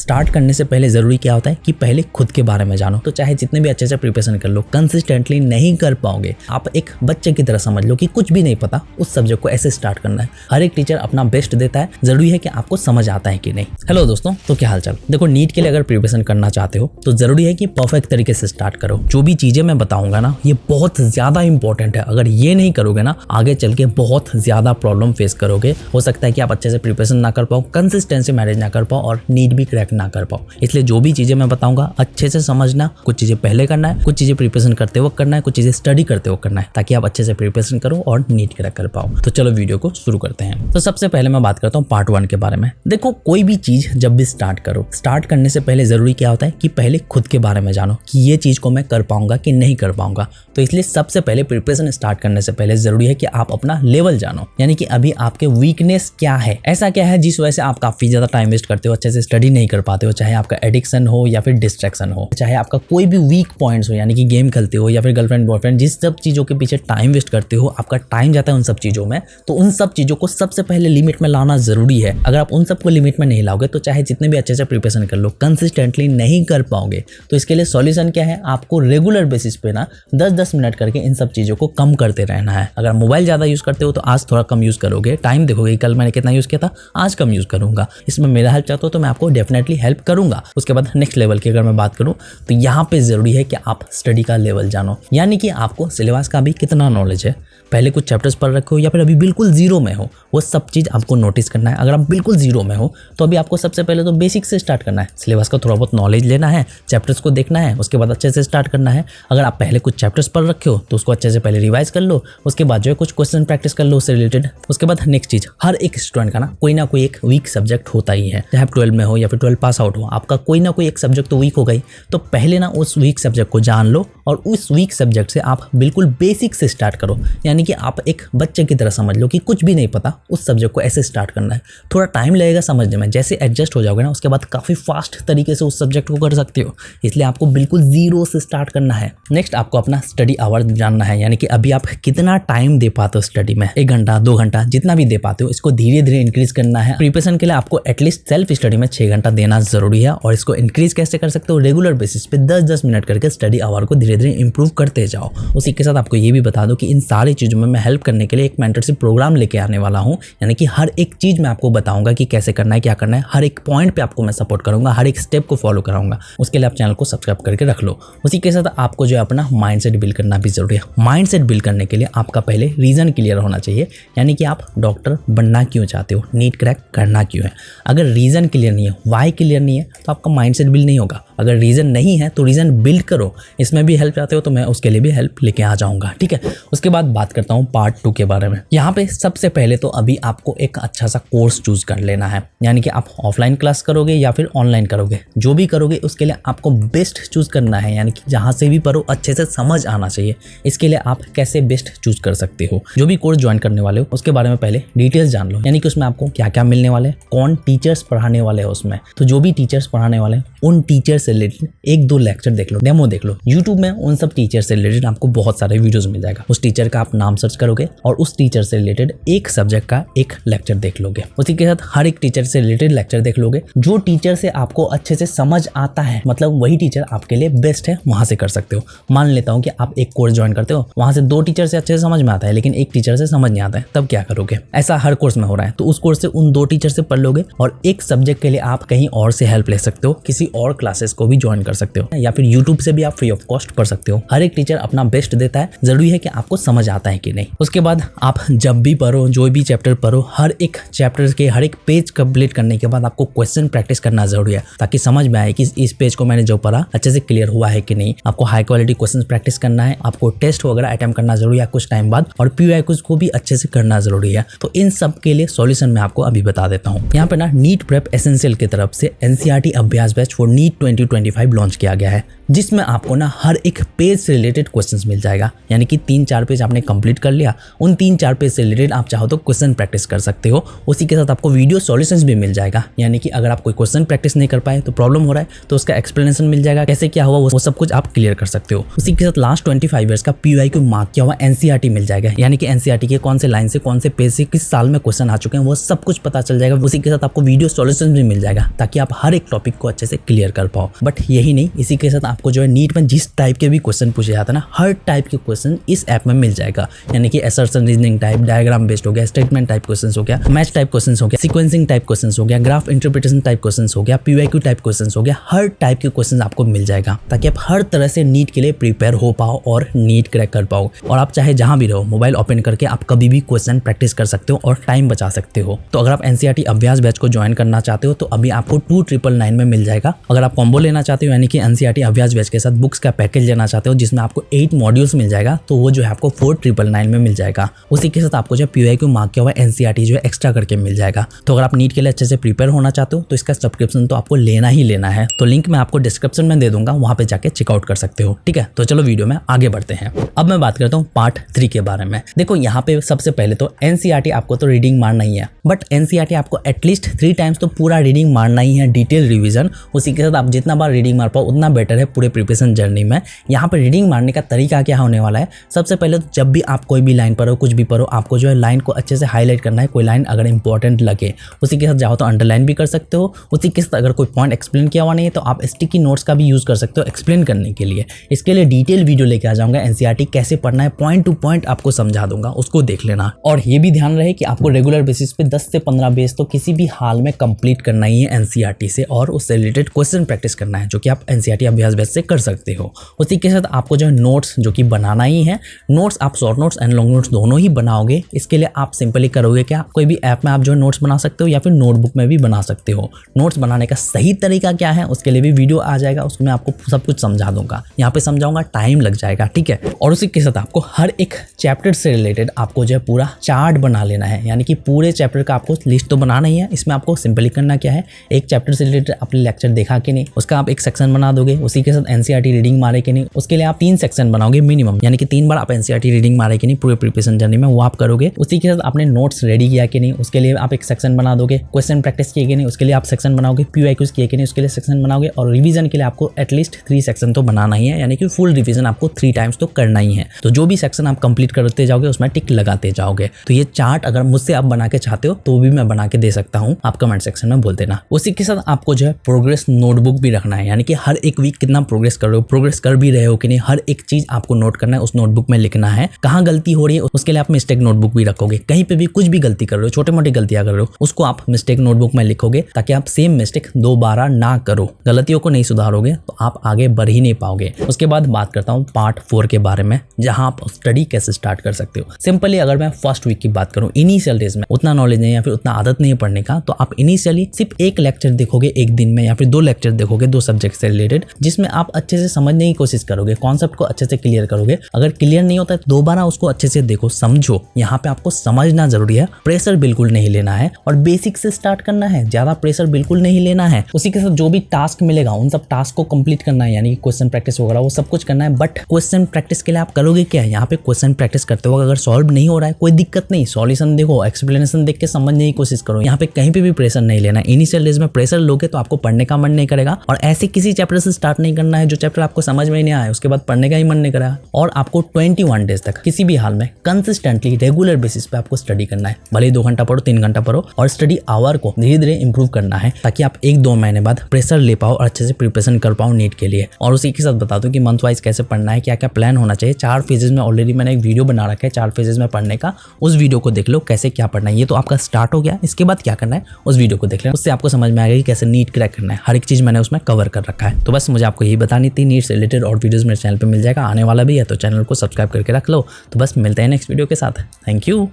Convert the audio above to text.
Start करने से पहले जरूरी क्या होता है कि पहले खुद के बारे में जानो। तो चाहे जितने भी अच्छे से प्रिपरेशन कर लो, कंसिस्टेंटली नहीं कर पाओगे। आप एक बच्चे की तरह समझ लो कि कुछ भी नहीं पता, उस सब्जेक्ट को ऐसे स्टार्ट करना है। हर एक टीचर अपना बेस्ट देता है, जरूरी है कि आपको समझ आता है कि नहीं। हेलो दोस्तों, तो क्या हाल चाल। देखो, नीट के लिए अगर प्रिपरेशन करना चाहते हो तो जरूरी है कि परफेक्ट तरीके से स्टार्ट करो। जो भी चीजें मैं बताऊंगा ना, ये बहुत ज्यादा इंपॉर्टेंट है। अगर ये नहीं करोगे ना, आगे चल के बहुत ज्यादा प्रॉब्लम फेस करोगे। हो सकता है कि आप अच्छे से प्रिपरेशन ना कर पाओ, कंसिस्टेंसी मैनेज ना कर पाओ और नीट भी क्रैक ना कर पाओ। इसलिए जो भी चीजें मैं बताऊंगा अच्छे से समझना। कुछ चीजें पहले करना है, कुछ चीजें प्रिपरेशन करते वक्त करना है, कुछ चीजें स्टडी करते वक्त करना है, ताकि आप अच्छे से प्रिपरेशन करो और नीट क्रैक कर पाओ। तो चलो वीडियो को शुरू करते हैं। तो सबसे पहले मैं बात करता हूँ पार्ट 1 के बारे में। देखो, कोई भी चीज जब भी स्टार्ट करो, स्टार्ट करने से पहले जरूरी क्या होता है कि पहले खुद के बारे में जानो कि ये चीज को मैं कर पाऊंगा कि नहीं कर पाऊंगा। तो इसलिए सबसे पहले प्रिपरेशन स्टार्ट करने से पहले जरूरी है कि आप अपना लेवल जानो, यानी कि अभी आपके वीकनेस क्या है, ऐसा क्या है जिस वजह से आप काफी ज्यादा टाइम वेस्ट करते हो, अच्छे से स्टडी नहीं कर पाते हो। चाहे आपका एडिक्शन हो या फिर डिस्ट्रैक्शन हो, चाहे आपका कोई भी वीक पॉइंट्स हो, यानी कि गेम खेलते हो या फिर गर्लफ्रेंड बॉयफ्रेंड, जिस सब चीजों के पीछे टाइम वेस्ट करते हो, आपका टाइम जाता है उन सब चीजों में। तो उन सब चीजों को सबसे पहले लिमिट में लाना जरूरी है। अगर आप उन सबको लिमिट में नहीं लाओगे तो चाहे जितने भी अच्छे से प्रिपरेशन कर लो, कंसिस्टेंटली नहीं कर पाओगे। तो इसके लिए सॉल्यूशन क्या है, आपको रेगुलर बेसिस पे ना 10-10 मिनट करके इन सब चीजों को कम करते रहना है। अगर मोबाइल ज्यादा यूज करते हो तो आज थोड़ा कम यूज करोगे, टाइम देखोगे कल मैंने कितना यूज किया था, आज कम यूज करूंगा। इसमें मेरा हेल्प चाहते हो तो मैं आपको डेफिनेटली हेल्प करूंगा। उसके बाद नेक्स्ट लेवल की अगर मैं बात करूं तो यहाँ पे जरूरी है कि आप स्टडी का लेवल जानो, यानी कि आपको सिलेबस का भी कितना नॉलेज है। पहले कुछ चैप्टर्स पढ़ रखे हो या फिर अभी बिल्कुल जीरो में हो, वो सब चीज आपको नोटिस करना है। अगर आप बिल्कुल जीरो में हो तो अभी आपको सबसे पहले तो बेसिक से स्टार्ट करना है। सिलेबस का थोड़ा बहुत नॉलेज लेना है, चैप्टर्स को देखना है, उसके बाद अच्छे से स्टार्ट करना है। अगर आप पहले कुछ चैप्टर्स पढ़ रखे हो तो उसको अच्छे से पहले रिवाइज कर लो, उसके बाद जो है कुछ क्वेश्चन प्रैक्टिस कर लो उससे रिलेटेड। उसके बाद नेक्स्ट चीज, हर एक स्टूडेंट का ना कोई एक वीक सब्जेक्ट होता ही है। चाहे आप 12 में हो या फिर 12 पास आउट हो, आपका कोई ना कोई एक सब्जेक्ट तो वीक हो गई। तो पहले ना उस वीक सब्जेक्ट को जान लो और उस वीक सब्जेक्ट से आप बिल्कुल बेसिक से स्टार्ट करो, यानी कि आप एक बच्चे की तरह समझ लो कि कुछ भी नहीं पता, उस सब्जेक्ट को ऐसे स्टार्ट करना है। थोड़ा टाइम लगेगा समझने में, जैसे एडजस्ट हो जाओगे ना उसके बाद काफी फास्ट तरीके से उस सब्जेक्ट को कर सकते हो। इसलिए आपको बिल्कुल जीरो से स्टार्ट करना है। नेक्स्ट, आपको अपना स्टडी आवर जानना है, यानी कि अभी आप कितना टाइम दे पाते हो स्टडी में। 1 घंटा 2 घंटा जितना भी दे पाते हो, इसको धीरे धीरे इंक्रीज करना है। प्रिपरेशन के लिए आपको एटलीस्ट सेल्फ स्टडी में 6 घंटा देना जरूरी है। और इसको इंक्रीज कैसे कर सकते हो, रेगुलर बेसिस पे 10-10 मिनट करके स्टडी आवर को धीरे धीरे इंप्रूव करते जाओ। उसी के साथ आपको ये भी बता दो कि इन सारी चीजों में मैं हेल्प करने के लिए एक मेंटरशिप प्रोग्राम लेके आने वाला हूं, यानी कि हर एक चीज मैं आपको बताऊंगा कि कैसे करना है, क्या करना है। हर एक पॉइंट पे आपको मैं सपोर्ट करूंगा, हर एक स्टेप को फॉलो कराऊंगा। उसके लिए आप चैनल को सब्सक्राइब करके रख लो। उसी के साथ आपको जो है अपना माइंडसेट बिल्ड करना भी जरूरी है। माइंडसेट बिल्ड करने के लिए आपका पहले रीजन क्लियर होना चाहिए, यानी कि आप डॉक्टर बनना क्यों चाहते हो, नीट क्रैक करना क्यों है। अगर रीजन क्लियर नहीं है, वाई क्लियर नहीं है, तो आपका माइंडसेट बिल्ड नहीं होगा। अगर रीजन नहीं है तो रीजन बिल्ड करो। इसमें भी हेल्प चाहते हो तो मैं उसके लिए भी हेल्प लेके आ जाऊंगा, ठीक है। उसके बाद बात करता हूँ पार्ट 2 के बारे में। यहाँ पे सबसे पहले तो अभी आपको एक अच्छा सा कोर्स चूज कर लेना है, यानी कि आप ऑफलाइन क्लास करोगे या फिर ऑनलाइन करोगे, जो भी करोगे उसके लिए आपको बेस्ट चूज करना है, यानी कि जहां से भी पढ़ो अच्छे से समझ आना चाहिए। इसके लिए आप कैसे बेस्ट चूज कर सकते हो। जो भी कोर्स ज्वाइन करने वाले हो उसके बारे में पहले डिटेल्स जान लो, यानी कि उसमें आपको क्या क्या मिलने वाले हैं, कौन टीचर्स पढ़ाने वाले हैं उसमें। तो जो भी टीचर्स पढ़ाने वाले हैं उन टीचर से रिलेटेड 1-2 लेक्चर देख लो, डेमो देख लो। यूट्यूब में उन सब टीचर से रिलेटेड आपको बहुत सारे वीडियोस मिल जाएगा। उस टीचर का आप नाम सर्च करोगे और उस टीचर से रिलेटेड एक सब्जेक्ट का एक लेक्चर देख लोगे। उसी के साथ हर एक टीचर से रिलेटेड लेक्चर देख लोगे। जो टीचर से आपको अच्छे से समझ आता है, मतलब वही टीचर आपके लिए बेस्ट है, वहां से कर सकते हो। मान लेता हूँ कि आप एक कोर्स ज्वाइन करते हो, वहां से 2 टीचर से अच्छे से समझ में आता है लेकिन एक टीचर से समझ नहीं आता है, तब क्या करोगे। ऐसा हर कोर्स में हो रहा है, तो उस कोर्स से उन 2 टीचर से पढ़ लोगे और एक सब्जेक्ट के लिए आप कहीं और से हेल्प ले सकते हो, किसी और क्लासेस को भी ज्वाइन कर सकते हो या फिर यूट्यूब से भी आप फ्री ऑफ कॉस्ट पढ़ सकते हो। हर एक टीचर अपना बेस्ट देता है, जरूरी है कि आपको समझ आता है कि नहीं। उसके बाद आप जब भी पढ़ो, जो भी चैप्टर पढ़ो, हर एक चैप्टर के हर एक पेज कंप्लीट करने के बाद आपको क्वेश्चन प्रैक्टिस करना जरूरी है, ताकि समझ में आए कि इस पेज को मैंने जो पढ़ा अच्छे से क्लियर हुआ है कि नहीं। आपको हाई क्वालिटी क्वेश्चन प्रैक्टिस करना है, आपको टेस्ट वगैरह अटेम्प्ट करना जरूरी है कुछ टाइम बाद, और PYQs को भी अच्छे से करना जरूरी है। तो इन सब के लिए सॉल्यूशन मैं आपको अभी बता देता हूँ। यहाँ पे ना नीट प्रेप एसेंशियल की तरफ से NCERT अभ्यास बैच फॉर नीट 2025 लॉन्च किया गया है, जिसमें आपको ना हर एक पेज से रिलेटेड क्वेश्चंस मिल जाएगा, यानी कि 3-4 पेज आपने कंप्लीट कंप्लीट कर लिया, उन 3-4 पेज से रिलेटेड आप चाहो तो क्वेश्चन प्रैक्टिस कर सकते हो। उसी के साथ आपको वीडियो सॉल्यूशंस भी मिल जाएगा, यानी कि अगर आप कोई क्वेश्चन प्रैक्टिस नहीं कर पाए तो प्रॉब्लम हो रहा है तो उसका एक्सप्लेनेशन मिल जाएगा, कैसे क्या हुआ वो सब कुछ आप क्लियर कर सकते हो। उसी के साथ लास्ट 25 ईयर्स का PYQ मार्क किया हुआ NCERT मिल जाएगा, यानी कि NCERT के कौन से लाइन से कौन से पेज से किस साल में क्वेश्चन आ चुके हैं वो सब कुछ पता चल जाएगा। उसी के साथ आपको वीडियो सॉल्यूशन भी मिल जाएगा ताकि आप हर एक टॉपिक को अच्छे से क्लियर कर पाओ। बट यही नहीं, इसी के साथ आपको जो है नीट में जिस टाइप के भी क्वेश्चन पूछे जाते हैं ना, हर टाइप के क्वेश्चन इस ऐप में मिल जाएगा, यानी कि assertion reasoning type, diagram based हो गया, स्टेटमेंट टाइप क्वेश्चन हो गया, मैच टाइप क्वेश्चन हो गया, सीक्वेंसिंग टाइप क्वेश्चन हो गया, ग्राफ इंटरप्रिटेशन टाइप क्वेश्चन हो गया, PYQ टाइप क्वेश्चन हो गया, हर टाइप के क्वेश्चन आपको मिल जाएगा ताकि आप हर तरह से नीट के लिए प्रिपेयर हो पाओ और नीट क्रैक कर पाओ। और आप चाहे जहां भी रहो, मोबाइल ओपन करके आप कभी भी क्वेश्चन प्रैक्टिस कर सकते हो और टाइम बचा सकते हो। तो अगर आप NCERT अभ्यास बैच को ज्वाइन करना चाहते हो तो अभी आपको 2999 में मिल जाएगा। अगर आप कॉम्बो लेना चाहते हो, यानी कि NCERT अभ्यास बैच के साथ बुक्स का पैकेज लेना चाहते हो जिसमें आपको 8 मॉड्यूल्स मिल जाएगा, तो वो जो है आपको 4999 में मिल जाएगा। उसी के साथ आपको जो PYQ मार्क किया हुआ NCERT जो है एक्स्ट्रा करके मिल जाएगा। तो अगर आप नीट के लिए अच्छे से प्रिपेयर होना चाहते हो तो इसका सब्सक्रिप्शन तो आपको लेना ही लेना है। तो लिंक मैं आपको डिस्क्रिप्शन में दे दूंगा, वहां पे जाके चेकआउट कर सकते हो। ठीक है, तो चलो वीडियो में आगे बढ़ते हैं। अब मैं बात करता हूँ पार्ट 3 के बारे में। देखो यहाँ पे सबसे पहले तो NCERT आपको तो रीडिंग मारना ही है, बट NCERT आपको एटलीस्ट 3 टाइम्स तो पूरा रीडिंग मारना ही है, डिटेल रिवीजन। उसी के साथ आप जितना बार रीडिंग मार पाओ उतना बेटर है पूरे प्रिपरेशन जर्नी में। यहाँ पे रीडिंग मारने का तरीका क्या होने वाला है, सबसे पहले तो जब भी आप कोई भी लाइन पढ़ो, कुछ भी पढ़ो, आपको जो है लाइन को अच्छे से हाईलाइट करना है। कोई लाइन अगर इंपॉर्टेंट लगे, उसी के साथ चाहो तो अंडरलाइन भी कर सकते हो। उसी के साथ अगर कोई पॉइंट एक्सप्लेन किया हुआ नहीं है तो आप स्टिकी नोट्स का भी यूज़ कर सकते हो एक्सप्लेन करने के लिए। इसके लिए डिटेल वीडियो लेके आ जाऊंगा, NCERT कैसे पढ़ना है पॉइंट टू पॉइंट आपको समझा दूंगा, उसको देख लेना। और ये भी ध्यान रहे कि आपको रेगुलर बेसिस पे 10 से 15 पेज तो किसी भी हाल में कंप्लीट करना ही है NCERT से, और उससे रिलेटेड क्वेश्चन प्रैक्टिस करना है, जो कि आप NCERT अभ्यास बैच से कर सकते हो। उसी के साथ आपको जो है नोट्स जो कि बनाना ही है। नोट्स आप short notes and long notes दोनों ही बनाओगे। इसके लिए आप सिंपली करोगे क्या, कोई भी ऐप में आप जो है नोट्स बना सकते हो या फिर नोटबुक में भी बना सकते हो। नोट्स बनाने का सही तरीका क्या है उसके लिए भी वीडियो आ जाएगा, उसमें आपको सब कुछ समझा दूंगा। यहाँ पे समझाऊंगा, टाइम लग जाएगा, ठीक है। और उसी के साथ आपको हर एक चैप्टर से रिलेटेड आपको जो है पूरा चार्ट बना लेना है, यानी कि पूरे चैप्टर का आपको लिस्ट तो बनाना ही है। इसमें आपको सिंपली करना क्या है, एक चैप्टर से रिलेटेड आपने लेक्चर देखा कि नहीं, उसका आप एक सेक्शन बना दोगे। उसी के साथ NCERT रीडिंग मारे कि नहीं, उसके लिए आप 3 सेक्शन बनाओगे मिनिमम, यानी कि 3 बार आप NCERT रीडिंग मारे कि नहीं पूरे प्रिपरेशन जर्नी में, वो आप करोगे। उसी के साथ आपने नोट्स रेडी किया कि नहीं, उसके लिए आप एक सेक्शन बना दोगे। क्वेश्चन प्रैक्टिस किए कि नहीं, उसके लिए आप सेक्शन बनाओगे। PYQs किए कि नहीं, उसके लिए सेक्शन बनाओगे। और रिवीजन के लिए आपको एटलीस्ट 3 सेक्शन तो बनाना ही है, यानी कि फुल रिवीजन आपको 3 टाइम्स तो करना ही है। तो जो भी सेक्शन आप कंप्लीट करते जाओगे उसमें टिक लगाते जाओगे। तो ये चार्ट अगर मुझसे आप बना के चाहते हो तो भी मैं बना के दे सकता हूँ, आप कमेंट सेक्शन में बोल देना। उसी के साथ आपको जो है प्रोग्रेस नोटबुक भी रखना है, यानी कि हर एक वीक कितना प्रोग्रेस कर रहे हो, प्रोग्रेस कर भी रहे हो कि नहीं, हर एक चीज आपको नोट करना है, उस नोटबुक में लिखना है। कहाँ गलती हो रही है उसके लिए आप मिस्टेक नोटबुक भी रखोगे। कहीं पे भी कुछ भी गलती कर रहे हो, छोटे मोटी गलतियां कर रहे हो, उसको आप मिस्टेक नोटबुक में लिखोगे ताकि आप सेम मिस्टेक दोबारा ना करो। गलतियों को नहीं सुधारोगे तो आप आगे बढ़ ही नहीं पाओगे। उसके बाद बात करता हूँ पार्ट 4 के बारे में, जहां आप स्टडी कैसे स्टार्ट कर सकते हो। सिंपली अगर मैं फर्स्ट वीक की बात करूँ, इनिशियल डेज में उतना नॉलेज नहीं या फिर उतना आदत नहीं है पढ़ने का, तो आप इनिशियली सिर्फ एक लेक्चर देखोगे एक दिन में, या फिर 2 लेक्चर देखोगे 2 सब्जेक्ट से रिलेटेड, जिसमें आप अच्छे से समझने की कोशिश करोगे, कॉन्सेप्ट को अच्छे से क्लियर करोगे। अगर क्लियर नहीं होता है तो दोबारा उसको अच्छे से देखो, समझो। यहाँ पे आपको समझना जरूरी है, प्रेशर बिल्कुल नहीं लेना है और बेसिक से स्टार्ट करना है, ज्यादा प्रेशर बिल्कुल नहीं लेना है। उसी के साथ जो भी टास्क मिलेगा उन सब टास्क को कंप्लीट करना है, यानी कि क्वेश्चन प्रैक्टिस वगैरह वो सब कुछ करना है। बट क्वेश्चन प्रैक्टिस के लिए आप करोगे क्या, यहाँ पे क्वेश्चन प्रैक्टिस करते हो अगर सॉल्व नहीं हो रहा है कोई दिक्कत नहीं, सॉल्यूशन देखो, एक्सप्लेनेशन देख के समझने की कोशिश करो। यहाँ पे कहीं पे भी प्रेशर नहीं लेना। इनिशियल डेज में प्रेशर लोगे तो आपको पढ़ने का मन नहीं करेगा, और ऐसे किसी चैप्टर से स्टार्ट नहीं करना है जो चैप्टर आपको समझ में नहीं आया, उसके बाद पढ़ने का ही मन नहीं करा। और आपको 21 डेज तक किसी भी हाल में कंसिस्टेंटली रेगुलर बेसिस पे आपको स्टडी करना है। भले ही 2 घंटा पढ़ो 3 घंटा पढ़ो, और स्टडी आवर को धीरे धीरे इंप्रूव करना है ताकि आप 1-2 महीने बाद प्रेशर ले पाओ और अच्छे से प्रिपरेशन कर पाओ नीट के लिए। और उसी के साथ बता दूं कि मंथ वाइज कैसे पढ़ना है, क्या क्या प्लान होना चाहिए। 4 फेजेस में ऑलरेडी मैंने एक वीडियो बना रखा है 4 फेजेस में पढ़ने का, उस वीडियो को देख लो कैसे क्या पढ़ना है। ये तो आपका स्टार्ट हो गया, इसके बाद क्या करना है उस वीडियो को देख लेना, उससे आपको समझ में आएगा कि कैसे नीट क्रैक करना है। हर एक चीज मैंने उसमें कवर कर रखा है। तो बस मुझे आपको यही बतानी थी, नीट से रिलेटेड और वीडियोस मेरे चैनल पे मिल जाएगा, आने वाला भी है, तो चैनल को सब्सक्राइब करके रख लो। तो बस मिलते हैं नेक्स्ट वीडियो के साथ। Thank you.